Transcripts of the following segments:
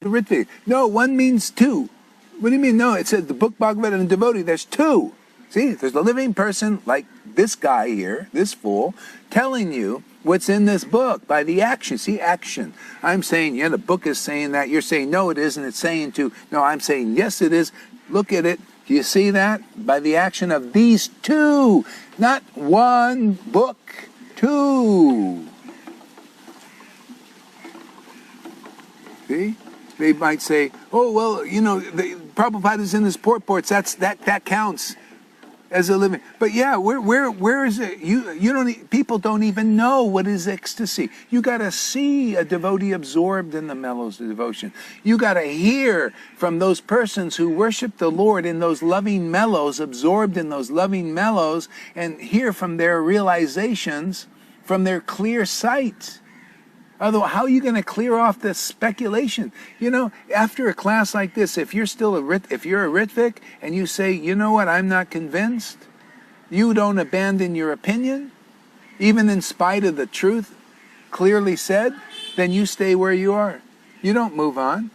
Ritvik. No, one means two. What do you mean? No, it says the book Bhagavad and the devotee. There's two. See, there's a living person like this guy here, this fool, telling you what's in this book by the action. See, action. I'm saying, yeah, the book is saying that. You're saying, no, it isn't. It's saying to. No, I'm saying, yes, it is. Look at it. Do you see that? By the action of these two. Not one book, two. See? They might say, oh, well, Prabhupada is in his purports. That counts as a living. But yeah, where is it? People don't even know what is ecstasy. You got to see a devotee absorbed in the mellows of devotion. You got to hear from those persons who worship the Lord in those loving mellows, absorbed in those loving mellows, and hear from their realizations, from their clear sight. Otherwise, how are you going to clear off this speculation? After a class like this, if you're a Ritvik and you say, you know what, I'm not convinced, you don't abandon your opinion, even in spite of the truth clearly said, then you stay where you are. You don't move on.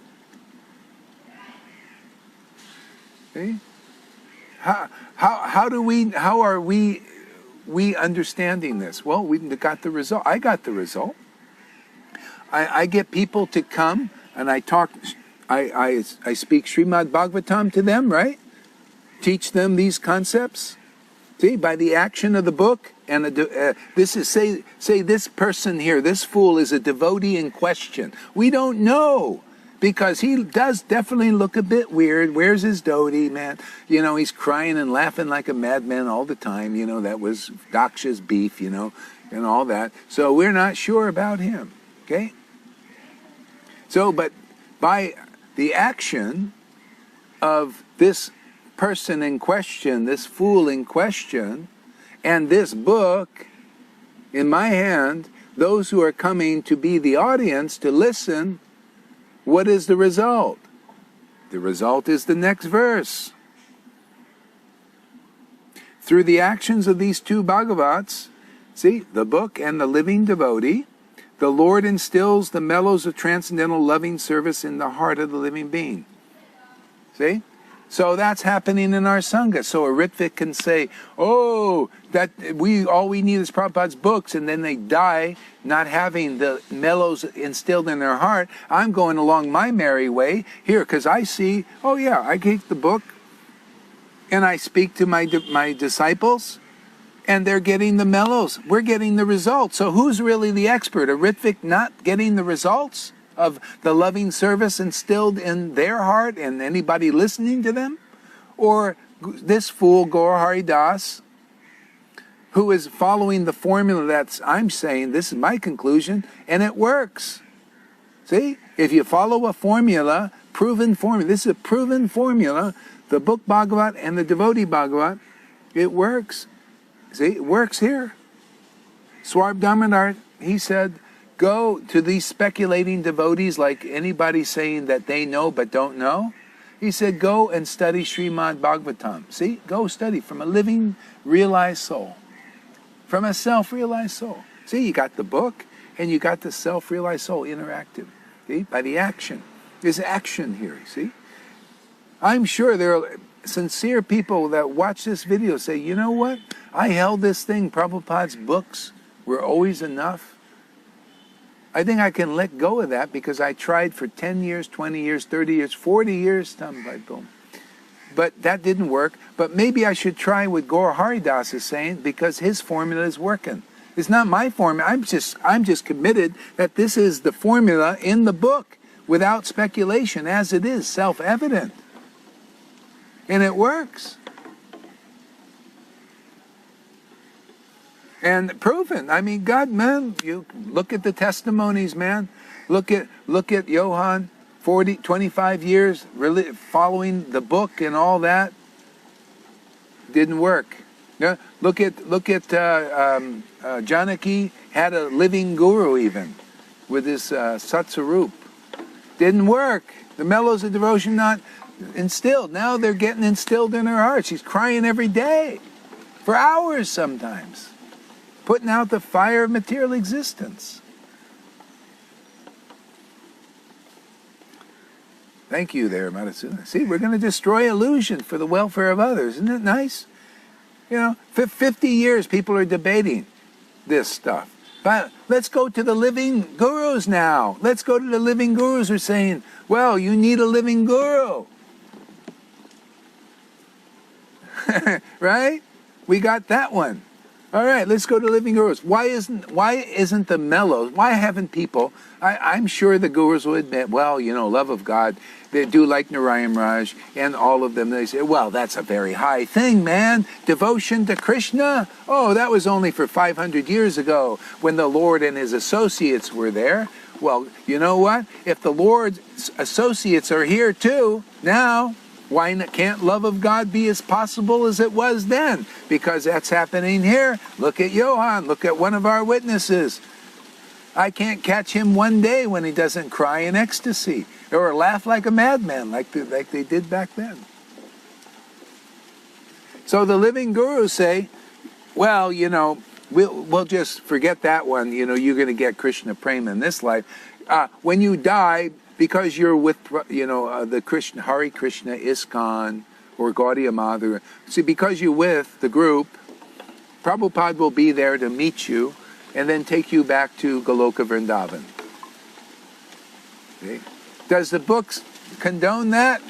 See? How are we understanding this? Well, we got the result. I got the result. I get people to come and I speak Srimad Bhagavatam to them, right? Teach them these concepts. See, by the action of the book, and this is say this person here, this fool is a devotee in question. We don't know, because he does definitely look a bit weird. Where's his devotee, man? He's crying and laughing like a madman all the time. That was Daksha's beef, and all that. So we're not sure about him. Okay? So, but by the action of this person in question, this fool in question, and this book in my hand, those who are coming to be the audience to listen, what is the result? The result is the next verse. Through the actions of these two Bhagavats, see, the book and the living devotee, the Lord instills the mellows of transcendental loving service in the heart of the living being. See? So that's happening in our Sangha. So a Ritvik can say, oh, that all we need is Prabhupada's books, and then they die not having the mellows instilled in their heart. I'm going along my merry way here, because I see, oh yeah, I take the book, and I speak to my disciples, and they're getting the mellows. We're getting the results. So who's really the expert? A Ritvik not getting the results of the loving service instilled in their heart and anybody listening to them? Or this fool, Gaur Hari Das, who is following the formula I'm saying, this is my conclusion, and it works. See? If you follow a formula, proven formula, this is a proven formula, the book Bhagavat and the devotee Bhagavat, it works. See, it works here. Swarb Damodar, he said, go to these speculating devotees like anybody saying that they know but don't know. He said, go and study Srimad Bhagavatam. See, go study from a living, realized soul. From a self-realized soul. See, you got the book and you got the self-realized soul interactive. See, by the action. There's action here, see? I'm sure there are sincere people that watch this video say, you know what? I held this thing, Prabhupada's books were always enough. I think I can let go of that because I tried for 10 years, 20 years, 30 years, 40 years, but that didn't work. But maybe I should try what Gaur Hari Das is saying, because his formula is working. It's not my formula. I'm just committed that this is the formula in the book without speculation, as it is, self-evident. And it works. And proven. I mean, God, man, you look at the testimonies, man. Look at Johann, 25 years really following the book and all that. Didn't work. Yeah. Look at Janaki had a living guru even with his Satsarup. Didn't work. The mellows of devotion not instilled. Now they're getting instilled in her heart. She's crying every day, for hours sometimes, putting out the fire of material existence. Thank you there, Madhusudana. See, we're going to destroy illusion for the welfare of others. Isn't it nice? You know, for 50 years people are debating this stuff. But let's go to the living gurus now. Let's go to the living gurus who are saying, well, you need a living guru. Right? We got that one. All right, let's go to living gurus. Why isn't the mellows? Why haven't people? I'm sure the gurus will admit, well, you know, love of God. They do like Narayan Raj and all of them. They say, well, that's a very high thing, man. Devotion to Krishna. Oh, that was only for 500 years ago when the Lord and his associates were there. Well, you know what? If the Lord's associates are here too now, why can't love of God be as possible as it was then? Because that's happening here. Look at Johann. Look at one of our witnesses. I can't catch him one day when he doesn't cry in ecstasy or laugh like a madman like they did back then. So the living gurus say, well, you know, we'll just forget that one. You know, you're going to get Krishna Prema in this life. When you die, because you're with, you know, the Krishna, Hare Krishna, ISKCON, or Gaudiya Madhura. See, because you're with the group, Prabhupada will be there to meet you and then take you back to Goloka Vrindavan. See? Does the books condone that?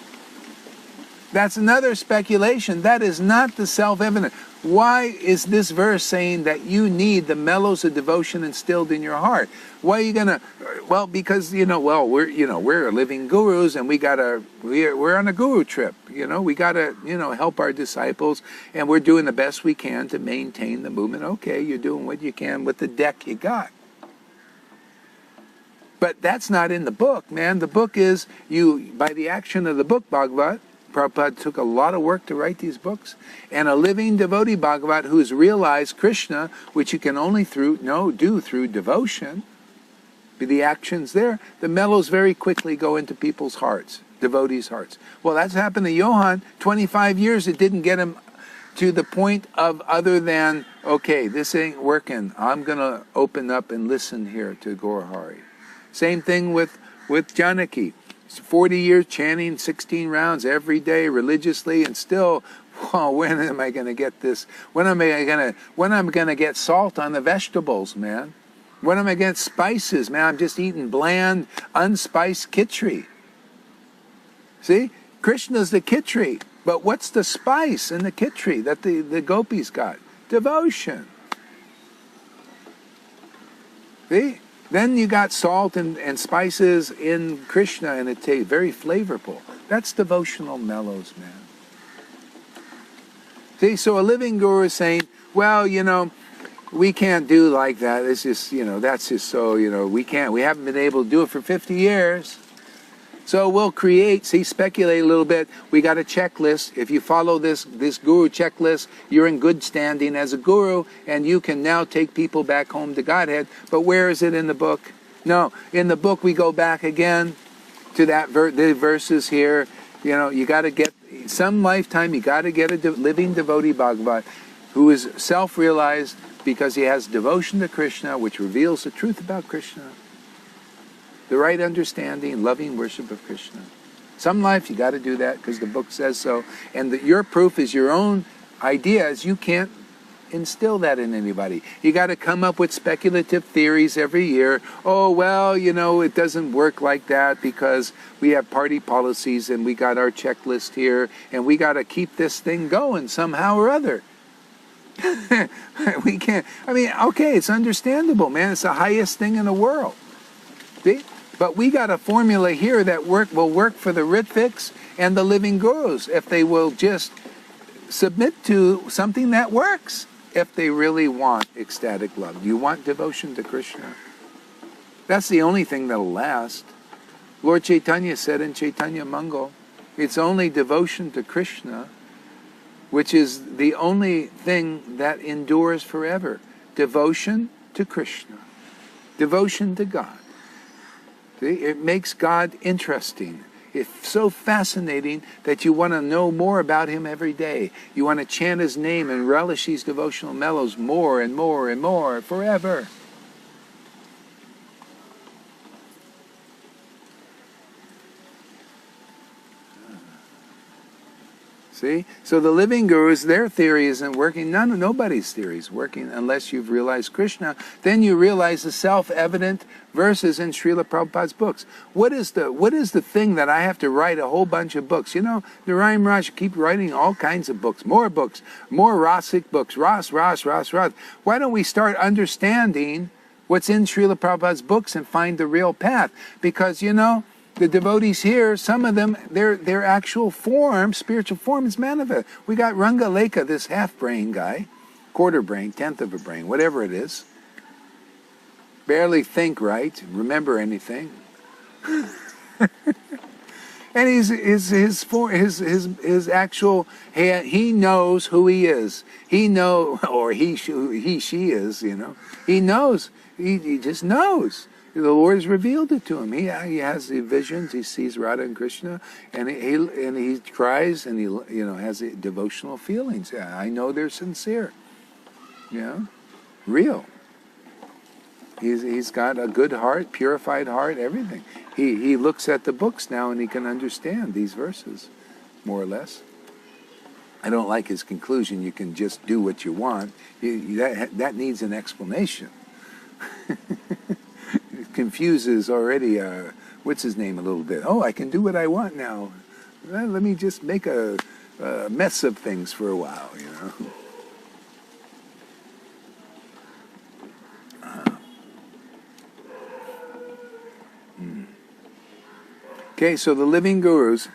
That's another speculation. That is not the self-evident. Why is this verse saying that you need the mellows of devotion instilled in your heart? Why are you gonna? Well, because we're living gurus and we're on a guru trip. You know, we gotta help our disciples, and we're doing the best we can to maintain the movement. Okay, you're doing what you can with the deck you got. But that's not in the book, man. The book is by the action of the book Bhagavat. Prabhupada took a lot of work to write these books. And a living devotee Bhagavat who's realized Krishna, which you can only do through devotion, be the actions there, the mellows very quickly go into people's hearts, devotees' hearts. Well, that's happened to Johann. 25 years, it didn't get him to the point of other than, okay, this ain't working. I'm going to open up and listen here to Gaur Hari. Same thing with Janaki. 40 years chanting 16 rounds every day religiously, and still, well, when am I going to get this? When am I going to get salt on the vegetables, man? When am I going to get spices, man? I'm just eating bland, unspiced khichdi. See? Krishna's the khichdi, but what's the spice in the khichdi that the gopis got? Devotion. See? Then you got salt and spices in Krishna, and it tastes very flavorful. That's devotional mellows, man. See, so a living guru is saying, well, you know, we can't do like that. It's just, you know, that's just so, you know, we haven't been able to do it for 50 years. So we'll speculate a little bit. We got a checklist. If you follow this guru checklist, you're in good standing as a guru, and you can now take people back home to Godhead. But where is it in the book? No, in the book we go back again to the verses here. You know, you got to get some lifetime. You got to get a living devotee Bhagavat who is self-realized because he has devotion to Krishna, which reveals the truth about Krishna. The right understanding, loving worship of Krishna. Some life you got to do that because the book says so. And your proof is your own ideas. You can't instill that in anybody. You got to come up with speculative theories every year. Oh, well, you know, it doesn't work like that because we have party policies and we got our checklist here and we got to keep this thing going somehow or other. We can't. I mean, okay, it's understandable, man. It's the highest thing in the world. See? But we got a formula here that will work for the Ritviks and the living gurus if they will just submit to something that works. If they really want ecstatic love. You want devotion to Krishna. That's the only thing that'll last. Lord Chaitanya said in Chaitanya Mangal, it's only devotion to Krishna, which is the only thing that endures forever. Devotion to Krishna. Devotion to God. See? It makes God interesting. It's so fascinating that you want to know more about him every day. You want to chant his name and relish these devotional mellows more and more and more forever. See? So the living gurus, their theory isn't working. Nobody's theory is working unless you've realized Krishna. Then you realize the self-evident verses in Srila Prabhupada's books. What is the thing that I have to write a whole bunch of books? You know, Narayan Raj keep writing all kinds of books, more Rasic books, Ras. Why don't we start understanding what's in Srila Prabhupada's books and find the real path? Because, you know, the devotees here, some of them, their actual form, spiritual form is manifest. We got Ranga Lekha, this half-brain guy, quarter brain, tenth of a brain, whatever it is. Barely think right, remember anything. And his actual, he knows who he is. He or she is, you know. He knows. He just knows. The Lord has revealed it to him. He has the visions. He sees Radha and Krishna, and he cries, and he has devotional feelings. I know they're sincere. Real. He's got a good heart, purified heart, everything. He looks at the books now and he can understand these verses, more or less. I don't like his conclusion. You can just do what you want. That needs an explanation. It confuses already. What's his name a little bit? Oh, I can do what I want now. Well, let me just make a mess of things for a while. Okay, so the living gurus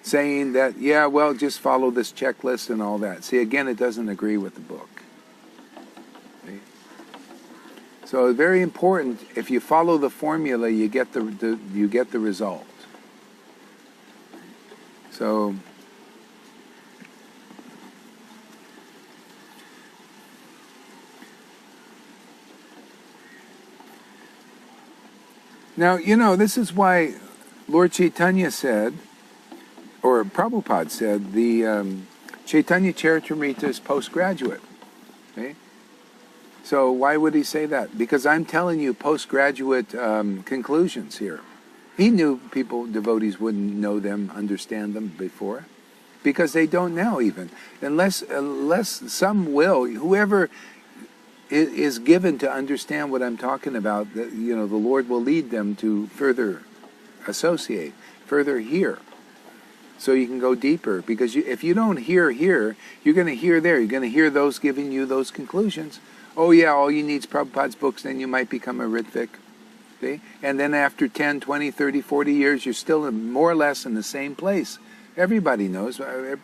saying that, yeah, well, just follow this checklist and all that. See, again, it doesn't agree with the book. See? So it's very important. If you follow the formula, you get the result. So now, this is why Lord Chaitanya said, or Prabhupada said, the Chaitanya Charitamrita is postgraduate. Okay? So why would he say that? Because I'm telling you postgraduate conclusions here. He knew devotees wouldn't know them, understand them before, because they don't now even. Unless some will, whoever is given to understand what I'm talking about, the Lord will lead them to further associate, further hear. So you can go deeper, because if you don't hear here, you're going to hear there. You're going to hear those giving you those conclusions. Oh yeah, all you need is Prabhupada's books, then you might become a Ritvik. See? And then after 10, 20, 30, 40 years, you're still more or less in the same place. Everybody knows, that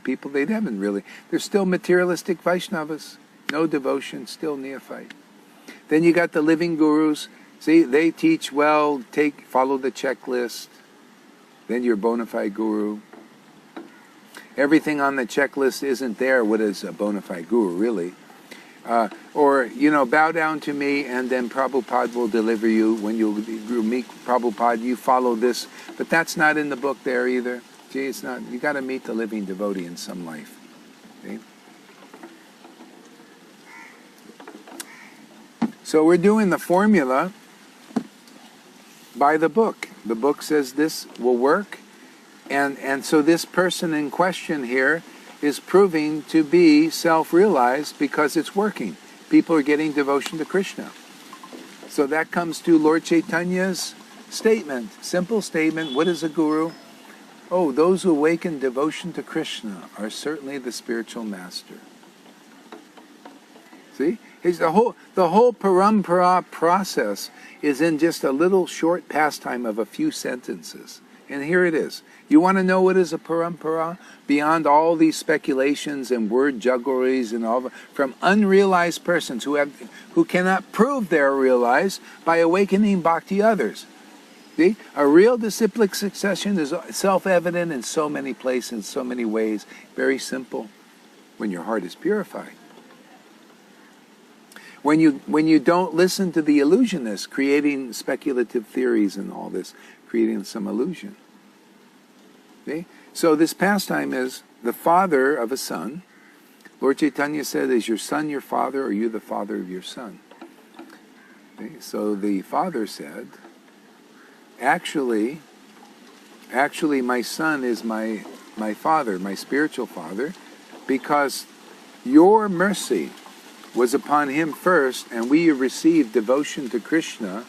people, they haven't really, they're still materialistic Vaishnavas. No devotion, still neophyte. Then you got the living gurus. See, they teach, well, follow the checklist. Then you're a bona fide guru. Everything on the checklist isn't there. What is a bona fide guru, really? Or, bow down to me, and then Prabhupada will deliver you. When you meet Prabhupada, you follow this. But that's not in the book there either. See, it's not. You got to meet the living devotee in some life. See? So we're doing the formula by the book. The book says this will work. And so this person in question here is proving to be self-realized because it's working. People are getting devotion to Krishna. So that comes to Lord Chaitanya's statement, simple statement. What is a guru? Oh, those who awaken devotion to Krishna are certainly the spiritual master. See? The whole parampara process is in just a little short pastime of a few sentences. And here it is. You want to know what is a parampara? Beyond all these speculations and word juggleries and all, from unrealized persons who cannot prove they're realized by awakening bhakti others. See? A real disciplic succession is self-evident in so many places, in so many ways. Very simple when your heart is purified. When you don't listen to the illusionists creating speculative theories and all this, creating some illusion. See? So this pastime is the father of a son. Lord Chaitanya said, is your son your father, or are you the father of your son? See? So the father said, actually my son is my my Father, my spiritual Father, because your mercy was upon him first, and we received devotion to Krishna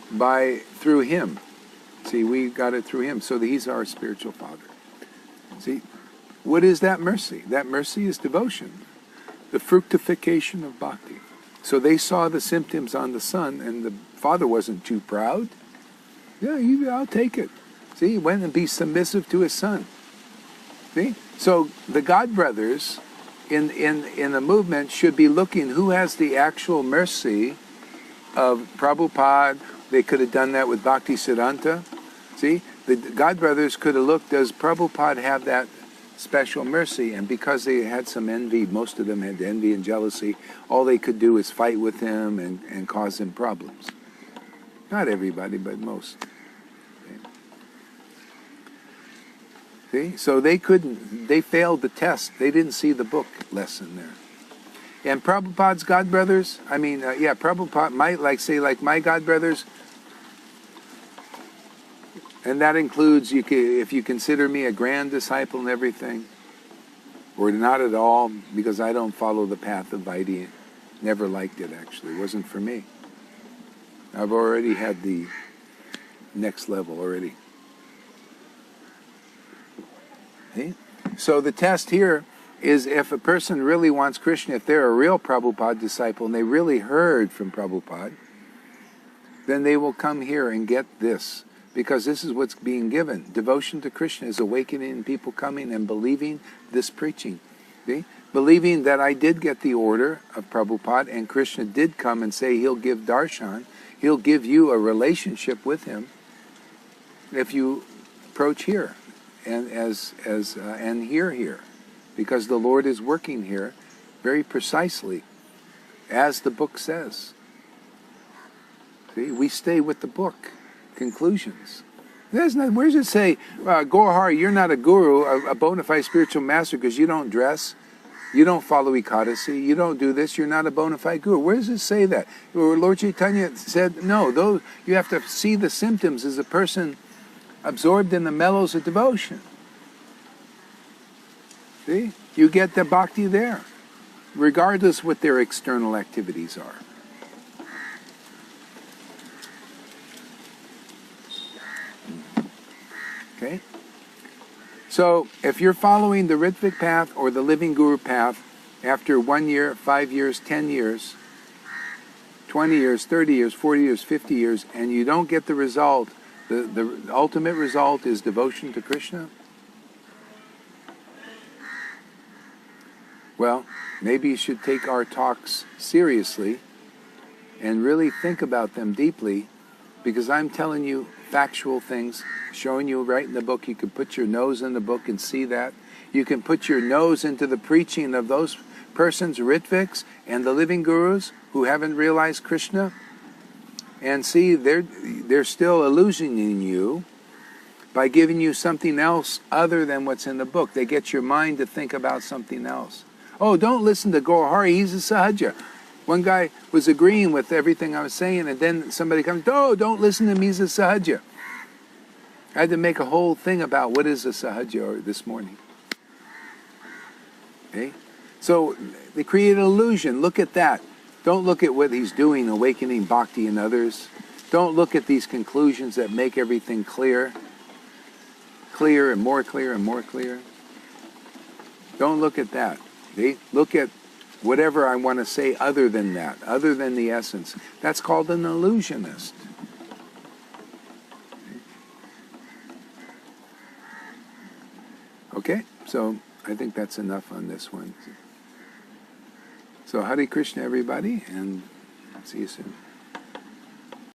through him. See, we got it through him, so that he's our spiritual Father. See, what is that mercy? That mercy is devotion, the fructification of bhakti. So they saw the symptoms on the son, and the father wasn't too proud. Yeah, I'll take it. See, he went and be submissive to his son. See? So the God brothers in the movement should be looking who has the actual mercy of Prabhupada. They could have done that with Bhakti Siddhanta. See? The God brothers could have looked, does Prabhupada have that special mercy? And because they had some envy, most of them had envy and jealousy, all they could do is fight with him and cause him problems. Not everybody, but most. See? So they failed the test. They didn't see the book lesson there. And Prabhupada's God brothers, Prabhupada might like my God brothers, and that includes, if you consider me a grand disciple and everything, or not at all, because I don't follow the path of Vaidhi. Never liked it, actually. It wasn't for me. I've already had the next level already. See? So the test here is if a person really wants Krishna, if they're a real Prabhupada disciple and they really heard from Prabhupada, then they will come here and get this. Because this is what's being given. Devotion to Krishna is awakening people coming and believing this preaching. See? Believing that I did get the order of Prabhupada and Krishna did come and say he'll give darshan, he'll give you a relationship with him if you approach here and and hear here. Because the Lord is working here very precisely, as the book says. See, we stay with the book. Conclusions. Where does it say, Gaurahari, you're not a guru, a bona fide spiritual master, because you don't dress, you don't follow Ekadasi, you don't do this, you're not a bona fide guru? Where does it say that? Lord Chaitanya said, no, you have to see the symptoms as a person absorbed in the mellows of devotion. See? You get the bhakti there, regardless what their external activities are. Okay? So, if you're following the Ritvik path or the Living Guru path, after 1 year, 5 years, 10 years, 20 years, 30 years, 40 years, 50 years, and you don't get the result, the ultimate result is devotion to Krishna, well, maybe you should take our talks seriously and really think about them deeply, because I'm telling you factual things, showing you right in the book. You can put your nose in the book and see that. You can put your nose into the preaching of those persons, Ritviks, and the living gurus who haven't realized Krishna, and see they're still illusioning you by giving you something else other than what's in the book. They get your mind to think about something else. Oh, don't listen to Gaurahari, he's a Sahaja. One guy was agreeing with everything I was saying, and then somebody comes, oh, don't listen to him, he's a Sahaja. I had to make a whole thing about what is a Sahaja this morning. Okay? So they create an illusion. Look at that. Don't look at what he's doing, awakening bhakti in others. Don't look at these conclusions that make everything clear. Clear and more clear and more clear. Don't look at that. Okay? Look at whatever I want to say other than that, other than the essence. That's called an illusionist. Okay, so I think that's enough on this one. So Hare Krishna, everybody, and see you soon.